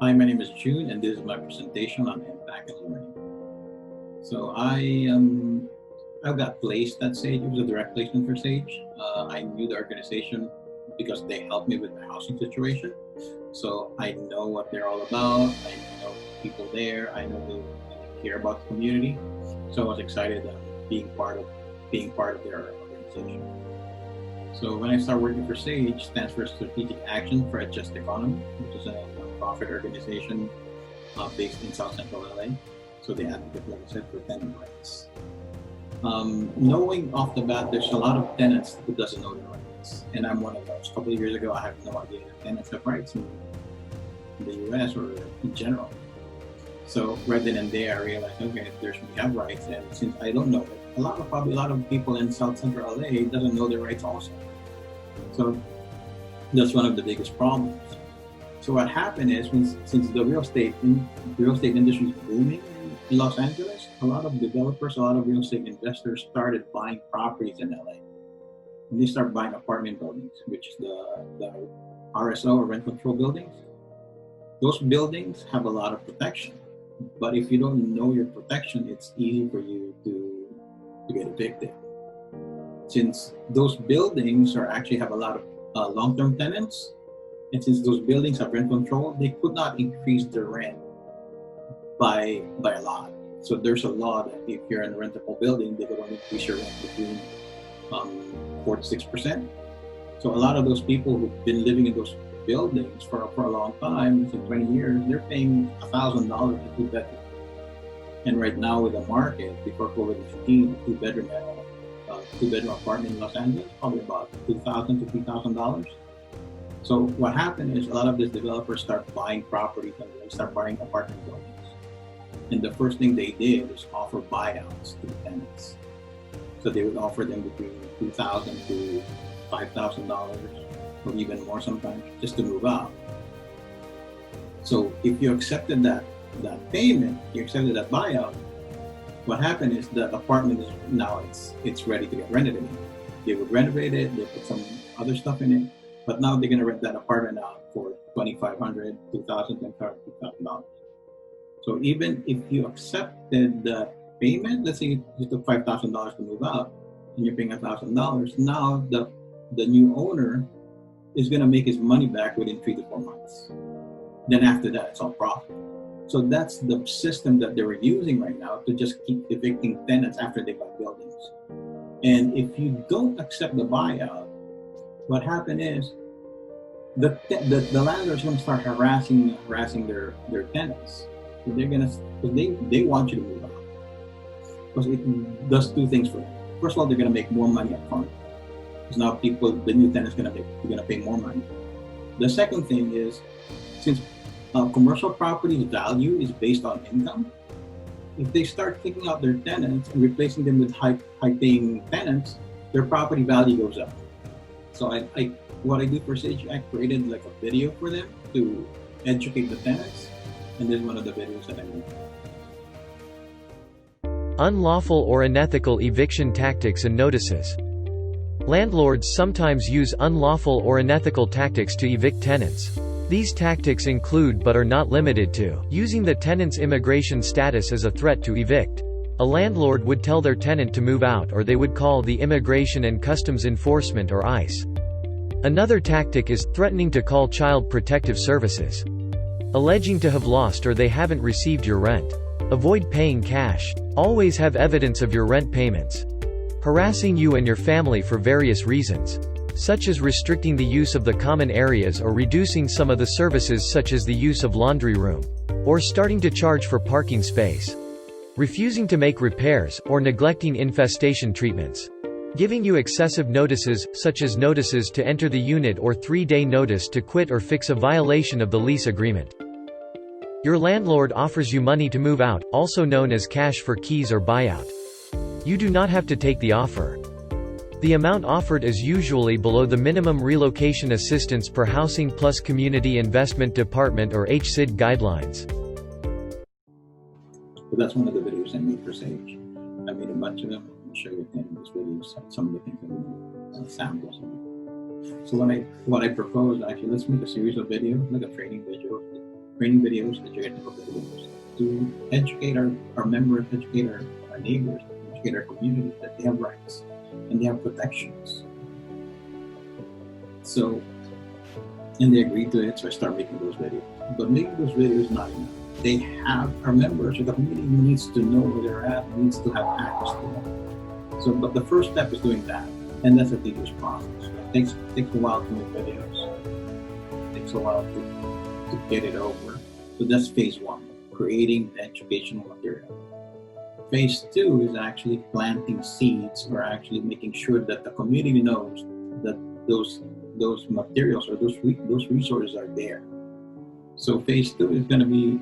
Hi, my name is June, and this is my presentation on impact and learning. So I got placed at Sage. It was a direct placement for Sage. I knew the organization because they helped me with my housing situation. So I know what they're all about. I know people there. I know they care about the community. So I was excited being part of their organization. So when I started working for SAGE, stands for Strategic Action for a Just Economy, which is a nonprofit organization based in South Central LA. So they advocate, like I said, for tenant rights. Knowing off the bat, there's a lot of tenants who doesn't know their rights, and I'm one of those. A couple of years ago, I had no idea that tenants have rights in the U.S. or in general. So right then and there, I realized, okay, we have rights, and since I don't know it, probably a lot of people in South Central LA doesn't know their rights also. So that's one of the biggest problems. So what happened is, since the real estate industry is booming in Los Angeles, a lot of developers, a lot of real estate investors started buying properties in LA. And they start buying apartment buildings, which is the RSO or rent control buildings. Those buildings have a lot of protection. But if you don't know your protection, it's easy for you to get evicted. Since those buildings actually have a lot of long-term tenants, and since those buildings have rent control, they could not increase their rent by a lot. So there's a law that if you're in a rentable building, they could only increase your rent between 4 to 6%. So a lot of those people who've been living in those buildings for a long time, since 20 years, they're paying $1,000 a two-bedroom. And right now with the market, before COVID-19, two-bedroom apartment in Los Angeles, probably about $2,000 to $3,000. So what happened is a lot of these developers start buying properties and they start buying apartment buildings. And the first thing they did is offer buyouts to the tenants. So they would offer them between $2,000 to $5,000 or even more sometimes just to move out. So if you accepted that payment, you accepted that buyout, what happened is the apartment is now it's ready to get rented again. They would renovate it, they put some other stuff in it, but now they're gonna rent that apartment out for $2,500, $2,000, $2,000. So even if you accepted the payment, let's say you took $5,000 to move out and you're paying $1,000, now the new owner is gonna make his money back within 3 to 4 months. Then after that, it's all profit. So that's the system that they were using right now to just keep evicting tenants after they buy buildings. And if you don't accept the buyout, what happened is the landlords are going to start harassing their tenants. So they want you to move out because it does two things for them. First of all, they're going to make more money up front because now the new tenants are going to pay more money. The second thing is, since commercial property value is based on income, if they start kicking out their tenants and replacing them with high-paying tenants, their property value goes up. So what I do for Sage, I created like a video for them to educate the tenants, and this is one of the videos that I made. Unlawful or unethical eviction tactics and notices. Landlords sometimes use unlawful or unethical tactics to evict tenants. These tactics include but are not limited to using the tenant's immigration status as a threat to evict. A landlord would tell their tenant to move out, or they would call the Immigration and Customs Enforcement or ICE. Another tactic is threatening to call Child Protective Services, alleging to have lost or they haven't received your rent. Avoid paying cash. Always have evidence of your rent payments. Harassing you and your family for various reasons, such as restricting the use of the common areas or reducing some of the services such as the use of laundry room, or starting to charge for parking space. Refusing to make repairs, or neglecting infestation treatments. Giving you excessive notices, such as notices to enter the unit or 3-day notice to quit or fix a violation of the lease agreement. Your landlord offers you money to move out, also known as cash for keys or buyout. You do not have to take the offer. The amount offered is usually below the minimum relocation assistance per Housing Plus Community Investment Department or HCID guidelines. So that's one of the videos I made for Sage. I made a bunch of them. I'll show you in this video some of the things that we made, samples. So what I proposed, actually, let's make a series of videos, like a training video training videos, educational videos, to educate our members, educate our neighbors, educate our community that they have rights and they have protections. So, and they agreed to it, so I started making those videos. But making those videos is not enough. They have, our members or the community needs to know where they're at, needs to have access to them. So, but the first step is doing that, and that's a tedious process. It takes a while to make videos. It takes a while to get it over. So that's phase one, creating the educational material. Phase two is actually planting seeds, or actually making sure that the community knows that those materials or those resources are there. So phase two is going to be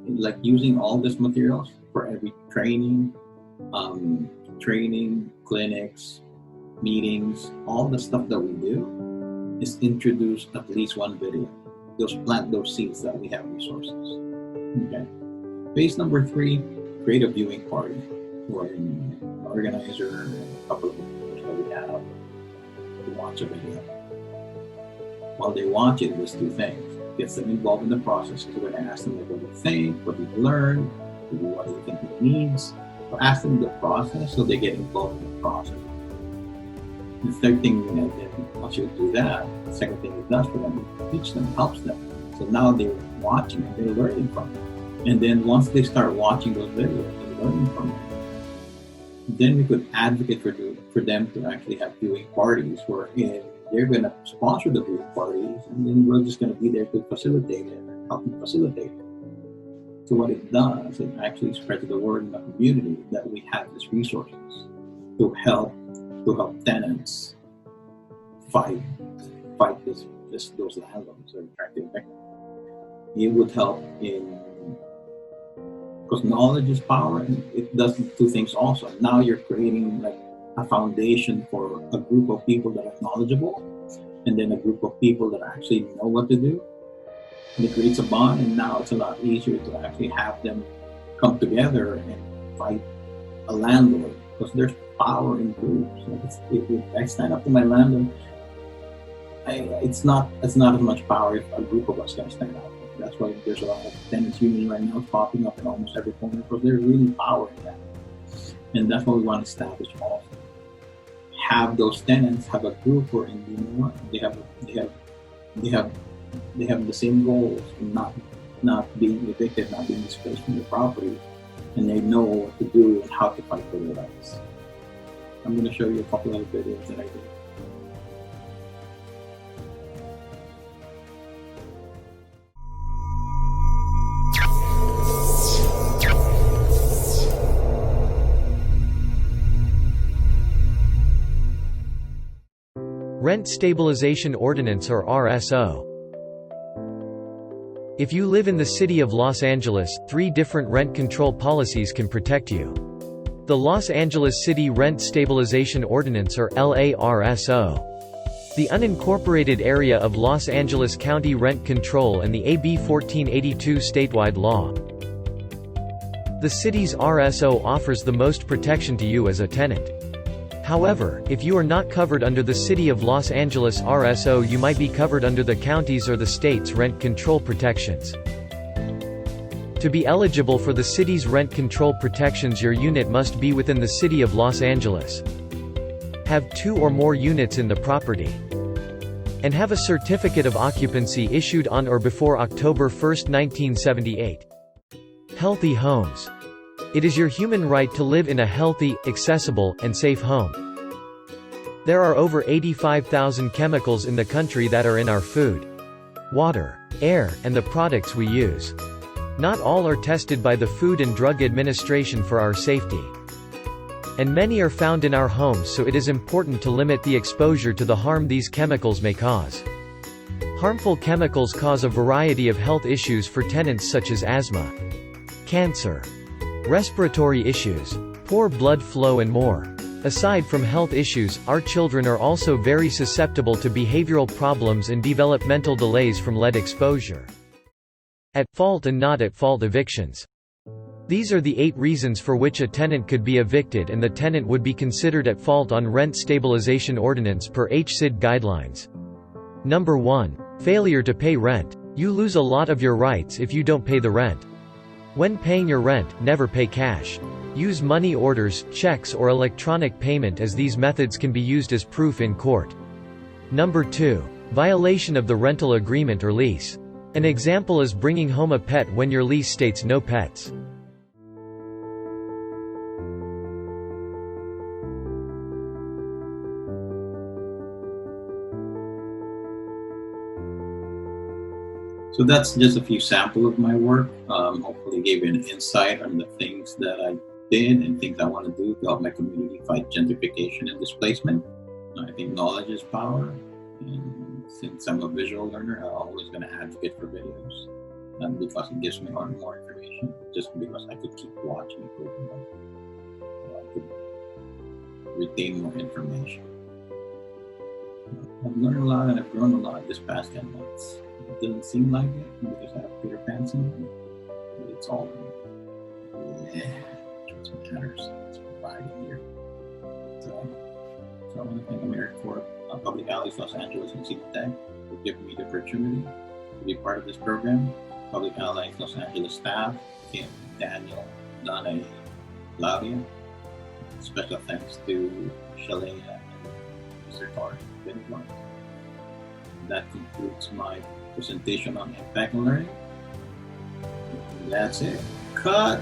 like using all these materials for every training, clinics, meetings, all the stuff that we do is introduce at least one video. Plant those seeds that we have resources. Okay. Phase number three, create a viewing party where an organizer and a couple of members that we have to watch a video. While they watch it, there's two things. Gets them involved in the process. So we're going to ask them like, what do you think? What did you learn? What do you think it needs? So ask them the process so they get involved in the process. The third thing, once you do that, the second thing it does for them, it teaches them, helps them. So now they're watching and they're learning from it. And then once they start watching those videos and learning from it, then we could advocate for them to actually have viewing parties wherein they're going to sponsor the viewing parties, and then we're just going to be there to facilitate it, help them facilitate it. So what it does, it actually spreads the word in the community that we have these resources to help tenants fight those landlords that are trying to evict them. It would help because knowledge is power, and it does two things also. Now you're creating like a foundation for a group of people that are knowledgeable, and then a group of people that actually know what to do. And it creates a bond, and now it's a lot easier to actually have them come together and fight a landlord, because there's power in groups. Like if I stand up to my landlord, it's not as much power if a group of us can stand up. That's why there's a lot of tenants unions right now popping up in almost every corner, because there's really power in that. And that's what we want to establish also. Have those tenants have a group where they have the same goals, and not being evicted, not being displaced from their property, and they know what to do and how to fight for their rights. I'm going to show you a couple of videos that I did. Rent Stabilization Ordinance, or RSO. If you live in the city of Los Angeles, 3 different rent control policies can protect you. The Los Angeles City Rent Stabilization Ordinance, or LARSO. The unincorporated area of Los Angeles County Rent Control, and the AB 1482 statewide law. The city's RSO offers the most protection to you as a tenant. However, if you are not covered under the City of Los Angeles RSO, you might be covered under the county's or the state's rent control protections. To be eligible for the city's rent control protections, your unit must be within the City of Los Angeles, have 2 or more units in the property, and have a certificate of occupancy issued on or before October 1, 1978. Healthy homes. It is your human right to live in a healthy, accessible, and safe home. There are over 85,000 chemicals in the country that are in our food, water, air, and the products we use. Not all are tested by the Food and Drug Administration for our safety. And many are found in our homes, so it is important to limit the exposure to the harm these chemicals may cause. Harmful chemicals cause a variety of health issues for tenants, such as asthma, cancer, respiratory issues, poor blood flow, and more. Aside from health issues, our children are also very susceptible to behavioral problems and developmental delays from lead exposure. At fault and not at fault evictions. These are the 8 reasons for which a tenant could be evicted, and the tenant would be considered at fault on Rent Stabilization Ordinance per HCID guidelines. Number 1. Failure to pay rent. You lose a lot of your rights if you don't pay the rent. When paying your rent, never pay cash. Use money orders, checks or electronic payment as these methods can be used as proof in court. Number 2. Violation of the rental agreement or lease. An example is bringing home a pet when your lease states no pets. So that's just a few samples of my work. Hopefully gave you an insight on the things that I did and things I want to do to help my community fight gentrification and displacement. I think knowledge is power, and since I'm a visual learner, I'm always going to advocate for videos, not because it gives me more information, just because I could keep watching it over and over, so I could retain more information. I've learned a lot and I've grown a lot this past 10 months. It doesn't seem like it because I have Peter Pan syndrome, but it's all what matters. It's providing here. So I want to thank AmeriCorps, Public Allies Los Angeles, and Tech for giving me the opportunity to be part of this program. Public Allies Los Angeles staff, Kim, Daniel, Donna, Claudia. Special thanks to Shalea and Mr. Torres. That concludes my presentation on impact and learning. That's it. Cut!